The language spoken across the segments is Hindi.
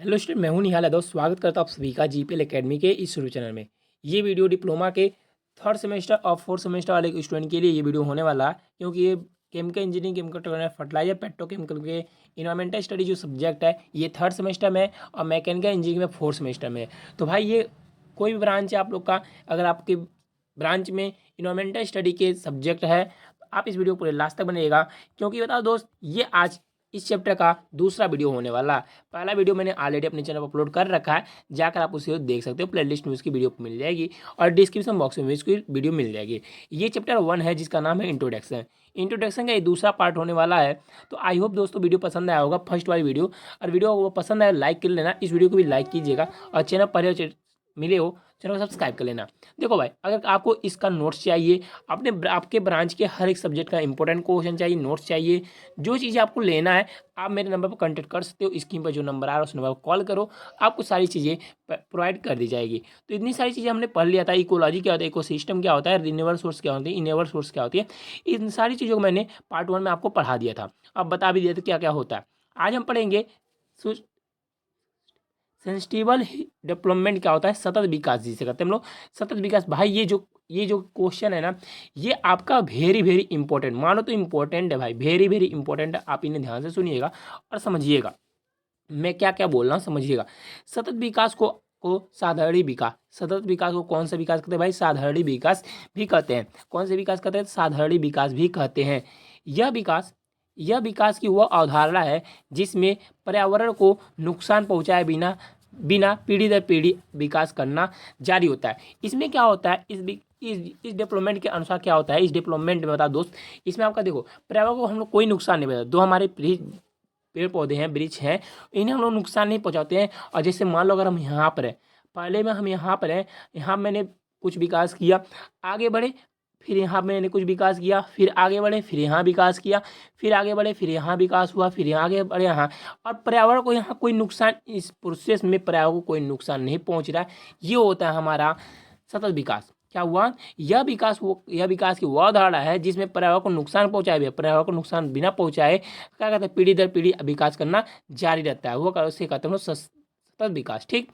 हेलो स्टूडेंट, मैं हूं निहाल यादव। स्वागत करता हूं आप सभी का जीपीएल एकेडमी के इस शुरू चैनल में। ये वीडियो डिप्लोमा के थर्ड सेमेस्टर और फोर्थ सेमेस्टर वाले स्टूडेंट के लिए ये वीडियो होने वाला है, क्योंकि ये chemical engineering, chemical fertilizer, petrochemical के इन्वायरमेंटल स्टडी जो सब्जेक्ट है ये थर्ड सेमेस्टर में और मैकेनिकल इंजीनियरिंग में फोर्थ सेमेस्टर में है। तो भाई ये कोई भी ब्रांच है आप लोग का, अगर आपके ब्रांच में इन्वायरमेंटल स्टडी के सब्जेक्ट है तो आप इस वीडियो पूरे लास्ट तक बनेगा, क्योंकि बताओ दोस्त, ये आज इस चैप्टर का दूसरा वीडियो होने वाला। पहला वीडियो मैंने ऑलरेडी अपने चैनल पर अपलोड कर रखा है, जाकर आप उसे देख सकते हो। प्लेलिस्ट में उसकी वीडियो मिल जाएगी और डिस्क्रिप्शन बॉक्स में भी उसकी वीडियो मिल जाएगी। ये चैप्टर 1 है जिसका नाम है इंट्रोडक्शन। इंट्रोडक्शन का ये दूसरा पार्ट होने वाला है। तो आई होप दोस्तों वीडियो पसंद आया होगा, फर्स्ट वाली वीडियो। और वीडियो वो पसंद आया लाइक कर लेना, इस वीडियो को भी लाइक कीजिएगा और चैनल पर मिले हो चैनल को सब्सक्राइब कर लेना। देखो भाई, अगर आपको इसका नोट्स चाहिए, आपके ब्रांच के हर एक सब्जेक्ट का इंपॉर्टेंट क्वेश्चन चाहिए, नोट्स चाहिए, जो चीज़ें आपको लेना है आप मेरे नंबर पर कांटेक्ट कर सकते हो। स्क्रीन पर जो नंबर आ रहा है उस नंबर पर कॉल करो, आपको सारी चीज़ें प्रोवाइड कर दी जाएगी। तो इतनी सारी चीज़ें हमने पढ़ लिया था। इकोलॉजी क्या होता है, इकोसिस्टम क्या होता है, रिन्यूएबल सोर्स क्या होती है, इनेबल सोर्स क्या होती है, इन सारी चीज़ों को मैंने पार्ट 1 में आपको पढ़ा दिया था। अब बता भी दिया था क्या क्या होता है। आज हम पढ़ेंगे सस्टेनेबल डेवलपमेंट क्या होता है, सतत विकास जिसे कहते हैं हम लोग। सतत विकास भाई, ये जो क्वेश्चन है ना, ये आपका वेरी वेरी इंपॉर्टेंट, मानो तो इंपॉर्टेंट है भाई, वेरी वेरी इंपॉर्टेंट है। आप इन्हें ध्यान से सुनिएगा और समझिएगा मैं क्या क्या बोल रहा हूँ, समझिएगा। सतत विकास को साधारण विकास, सतत विकास को कौन सा विकास कहते हैं भाई? साधारण विकास भी कहते हैं। कौन से विकास कहते हैं? साधारण विकास भी कहते हैं। यह विकास की वह अवधारणा है जिसमें पर्यावरण को नुकसान पहुंचाए बिना बिना पीढ़ी दर पीढ़ी विकास करना जारी होता है। इसमें क्या होता है, इस डेवलपमेंट के अनुसार क्या होता है, इस डेवलपमेंट में बता दोस्त, इसमें आपका देखो, पर्यावरण को हम लोग कोई नुकसान नहीं पहुंचाते। दो हमारे पेड़ पौधे हैं, वृक्ष हैं, इन्हें हम लोग नुकसान नहीं पहुंचाते हैं। और जैसे मान लो अगर हम यहाँ पर हैं, पहले में हम यहाँ पर हैं, यहाँ मैंने कुछ विकास किया, आगे बढ़े, फिर यहाँ मैंने कुछ विकास किया, फिर आगे बढ़े, फिर यहाँ विकास किया, फिर आगे बढ़े, फिर यहाँ विकास हुआ, फिर यहाँ आगे बढ़े यहाँ। और पर्यावरण को यहाँ कोई नुकसान, इस प्रोसेस में पर्यावरण को कोई नुकसान नहीं पहुँच रहा है। ये होता है हमारा सतत विकास। क्या हुआ? यह विकास की वह धारणा है जिसमें पर्यावरण को नुकसान पहुंचाए बिना, पर्यावरण को नुकसान बिना पहुंचाए क्या कहते हैं, पीढ़ी दर पीढ़ी विकास करना जारी रहता है। वो उसे कहते हैं सतत विकास। ठीक,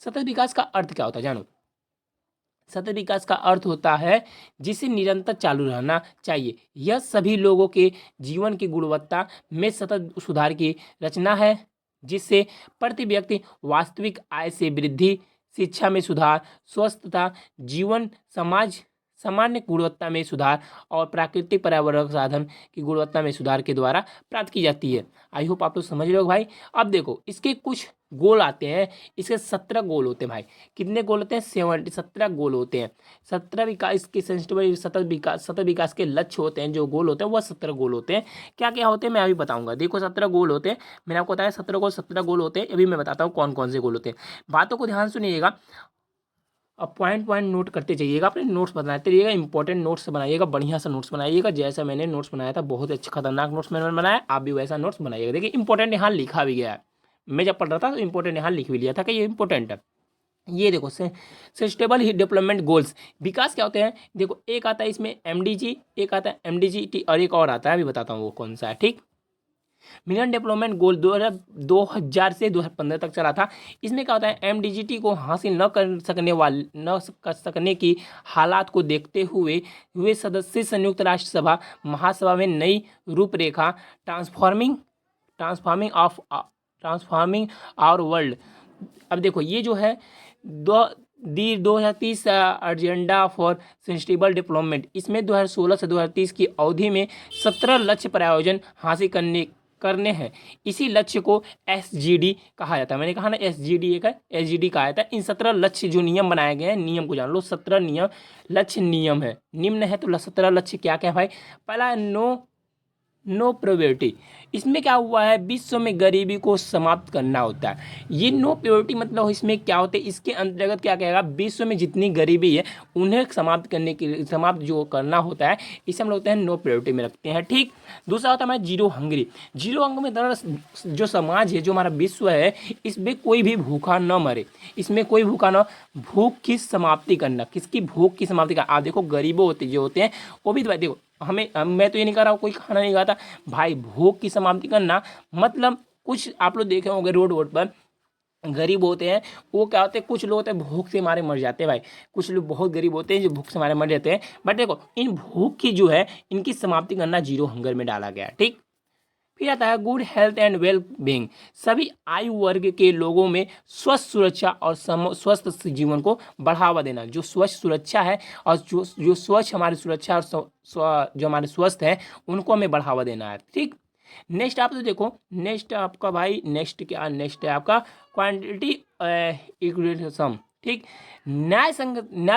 सतत विकास का अर्थ क्या होता है जानो? सतत विकास का अर्थ होता है जिसे निरंतर चालू रहना चाहिए। यह सभी लोगों के जीवन की गुणवत्ता में सतत सुधार की रचना है, जिससे प्रति व्यक्ति वास्तविक आय से वृद्धि, शिक्षा में सुधार, स्वस्थता, जीवन समाज सामान्य गुणवत्ता में सुधार और प्राकृतिक पर्यावरण साधन की गुणवत्ता में सुधार के द्वारा प्राप्त की जाती है। आई होप आप लोग समझ रहे हो भाई। अब देखो, इसके कुछ गोल आते हैं। इसके 17 गोल होते हैं भाई। कितने गोल होते हैं? 17 गोल होते हैं। 17 विकास के सतत विकास के लक्ष्य होते हैं, जो गोल होते हैं वह 17 गोल होते हैं। क्या क्या होते हैं मैं अभी बताऊंगा। देखो 17 गोल होते हैं, मैंने आपको बताया 17 गोल होते हैं। अभी मैं बताता हूँ कौन कौन से गोल होते हैं। बातों को ध्यान सुनिएगा, अब पॉइंट नोट करते जाइएगा, अपने नोट्स बनाते रहिएगा, इंपॉर्टेंट नोट्स बनाइएगा, बढ़िया सा नोट्स बनाइएगा। जैसा मैंने नोट्स बनाया था, बहुत अच्छा खतरनाक नोट्स मैंने बनाया, आप भी वैसा नोट्स बनाइएगा। देखिए इंपॉर्टेंट यहाँ लिखा भी गया है। मैं जब पढ़ रहा था तो इंपॉर्टेंट यहाँ लिख भी लिया था कि ये इंपॉर्टेंट है। ये देखो सस्टेनेबल डेवलपमेंट गोल्स, विकास क्या होते हैं? देखो एक आता है इसमें MDG, एक आता है MDGT और एक और आता है, अभी बताता हूँ वो कौन सा है। ठीक, मिलियन डेवलपमेंट गोल 2000 से 2015 तक चला था। इसमें क्या होता है, MDGT को हासिल न कर सकने की हालात को देखते हुए सदस्य संयुक्त राष्ट्र सभा महासभा में नई रूपरेखा ट्रांसफॉर्मिंग आवर वर्ल्ड। अब देखो ये जो है 2030 एजेंडा फॉर सस्टेनेबल डेवलपमेंट, इसमें 2016 से 2030 की अवधि में 17 लक्ष्य प्रायोजन हासिल करने हैं। इसी लक्ष्य को SGD कहा जाता है। मैंने कहा ना SGD एक है, SGD कहा जाता है। इन 17 लक्ष्य जो नियम बनाए गए हैं, नियम को जान लो। 17 नियम लक्ष्य नियम है, निम्न है। तो 17 लक्ष्य क्या क्या है भाई? पहला है नो पॉवर्टी। इसमें क्या हुआ है, विश्व में गरीबी को समाप्त करना होता है। ये नो पॉवर्टी मतलब इसमें क्या होता है, इसके अंतर्गत क्या कहेगा, विश्व में जितनी गरीबी है उन्हें समाप्त जो करना होता है, इसे हम लोग होते हैं नो पॉवर्टी में रखते हैं। ठीक, दूसरा होता है हमारा जीरो हंगरी। जीरो हंगरी में दरअसल जो समाज है, जो हमारा विश्व है, इसमें कोई भी भूखा न मरे। इसमें कोई भूखा न, भूख की समाप्ति करना। किसकी भूख की समाप्ति करना? आप देखो गरीबों होते हैं वो भी देखो, मैं तो ये नहीं कर रहा हूँ कोई खाना नहीं खाता भाई। भूख की समाप्ति करना मतलब कुछ आप लोग देखे होंगे रोड पर गरीब होते हैं वो क्या होते हैं, कुछ लोग होते हैं भूख से मारे मर जाते हैं भाई, कुछ लोग बहुत गरीब होते हैं जो भूख से मारे मर जाते हैं। बट देखो इन भूख की जो है इनकी समाप्ति करना जीरो हंगर में डाला गया है, ठीक। फिर आता है good health and well being, सभी आयु वर्ग के लोगों में स्वस्थ सुरक्षा और स्वस्थ जीवन को बढ़ावा देना। जो स्वच्छ सुरक्षा है और जो स्वच्छ हमारी सुरक्षा और जो हमारे स्वस्थ है उनको हमें बढ़ावा देना है, ठीक। नेक्स्ट आप तो देखो, नेक्स्ट आपका भाई, नेक्स्ट क्या, नेक्स्ट है आपका क्वांटिटी इक्विलिब्रियम, ठीक। न्याय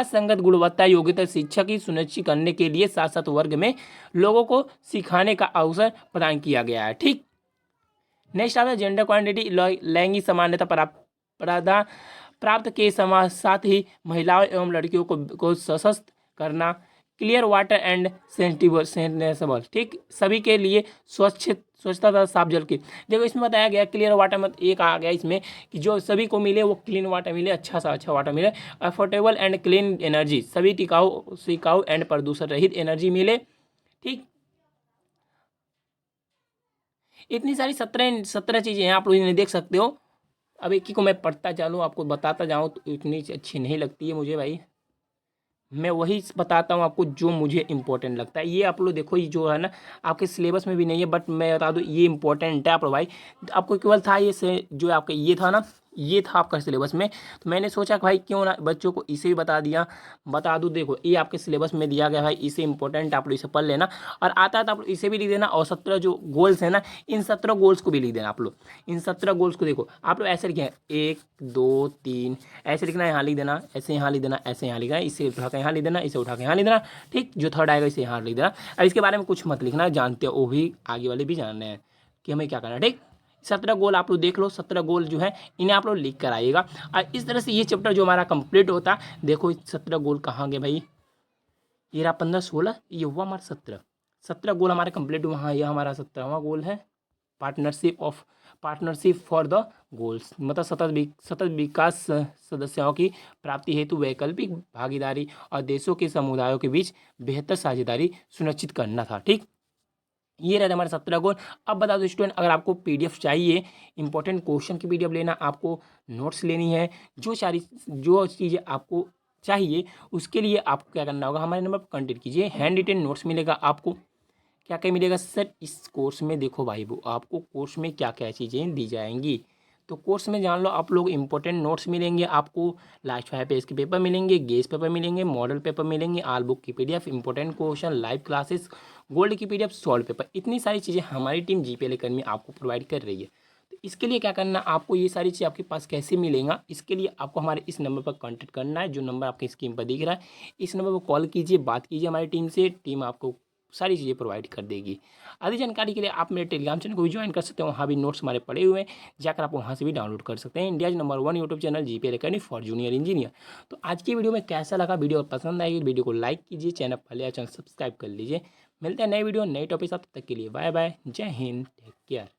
संगत गुणवत्ता योग्यता शिक्षा की सुनिश्चित करने के लिए साथ साथ वर्ग में लोगों को सिखाने का अवसर प्रदान किया गया है, ठीक। नेक्स्ट आता है जेंडर क्वांटिटी, लैंगिक समानता प्राप्त के साथ ही महिलाओं एवं लड़कियों को सशक्त करना। क्लियर वाटर एंड सेंसिबल, ठीक, सभी के लिए स्वच्छता तथा साफ जल की। देखो इसमें बताया गया क्लियर वाटर मत एक आ गया इसमें कि जो सभी को मिले वो क्लीन वाटर मिले, अच्छा सा अच्छा वाटर मिले। अफोर्डेबल एंड क्लीन एनर्जी, सभी टिकाऊ एंड प्रदूषण रहित एनर्जी मिले, ठीक। इतनी सारी 17 चीज़ें हैं, आप लोग इन्हें देख सकते हो। अब एक ही को मैं पढ़ता चलूँ आपको बताता जाऊँ तो इतनी अच्छी नहीं लगती है मुझे भाई, मैं वही बताता हूँ आपको जो मुझे इंपॉर्टेंट लगता है। ये आप लोग देखो, ये जो है ना आपके सिलेबस में भी नहीं है बट मैं बता दूँ ये इंपॉर्टेंट है आप लोग भाई। आपको केवल था ये से जो आपका ये था ना, ये था आपका सिलेबस में, तो मैंने सोचा कि भाई क्यों ना बच्चों को इसे भी बता दूँ। देखो ये आपके सिलेबस में दिया गया भाई, इसे इंपॉर्टेंट आप लोग इसे पढ़ लेना। और आता है तो आप लोग इसे भी लिख देना, और 17 जो गोल्स है ना इन 17 गोल्स को भी लिख देना आप लोग। इन 17 गोल्स को देखो आप लोग ऐसे लिखे हैं 1 2 3 ऐसे लिखना है, यहाँ लिख देना, ऐसे यहाँ लिख देना, ऐसे यहाँ लिखना है, इसे उठा के यहाँ लिख देना, इसे उठा के यहाँ लिख देना, ठीक। जो थर्ड आएगा इसे यहाँ लिख देना। अब इसके बारे में कुछ मत लिखना, जानते हो वो भी आगे वाले भी जान रहे हैं कि हमें क्या करना है, ठीक। 17 गोल आप लोग देख लो, 17 गोल जो है इन्हें आप लोग लिख कर आइएगा। और इस तरह से ये चैप्टर जो हमारा कंप्लीट होता है। देखो 17 गोल कहाँ गए भाई, ये रहा 15 16, ये हुआ हमारा 17 गोल हमारे कंप्लीट हुआ। हाँ ये हमारा 17वां गोल है, पार्टनरशिप फॉर द गोल्स, मतलब सतत विकास सदस्यों की प्राप्ति हेतु वैकल्पिक भागीदारी और देशों के समुदायों के बीच बेहतर साझेदारी सुनिश्चित करना था, ठीक। ये रहते हमारे 17 गोल। अब बता दो स्टूडेंट, अगर आपको पीडीएफ चाहिए, इंपॉर्टेंट क्वेश्चन की पीडीएफ लेना, आपको नोट्स लेनी है, जो चीज़ें आपको चाहिए उसके लिए आपको क्या करना होगा, हमारे नंबर पर कॉन्टेक्ट कीजिए। हैंड रिटेन नोट्स मिलेगा आपको, क्या क्या मिलेगा सर इस कोर्स में। देखो भाई वो आपको कोर्स में क्या क्या चीज़ें दी जाएंगी, तो कोर्स में जान लो आप लोग। इंपॉर्टेंट नोट्स मिलेंगे आपको, लास्ट 5 पेज के पेपर मिलेंगे, गेस पेपर मिलेंगे, मॉडल पेपर मिलेंगे, ऑल बुक की PDF, important question, live classes, gold की पीडीएफ, सॉल्व पेपर, इतनी सारी चीज़ें हमारी टीम जीपीएल एकेडमी आपको प्रोवाइड कर रही है। तो इसके लिए क्या करना, आपको ये सारी चीज़ें आपके पास कैसे मिलेगा, इसके लिए आपको हमारे इस नंबर पर कॉन्टैक्ट करना है, जो नंबर आपकी स्क्रीन पर दिख रहा है। इस नंबर पर कॉल कीजिए, बात कीजिए हमारी टीम से, टीम आपको सारी चीज़ें प्रोवाइड कर देगी। आधी जानकारी के लिए आप मेरे टेलीग्राम चैनल को भी ज्वाइन कर सकते हैं, वहाँ भी नोट्स हमारे पड़े हुए हैं, जाकर आप वहाँ से भी डाउनलोड कर सकते हैं। India's number 1 YouTube channel GPL academy for junior engineer. तो आज की वीडियो में कैसा लगा, वीडियो पसंद आएगी वीडियो को लाइक कीजिए, चैनल पहले चैनल सब्सक्राइब कर लीजिए। मिलते हैं नए वीडियो नए टॉपिक साथ, तब तक के लिए बाय बाय, जय हिंद, टेक केयर।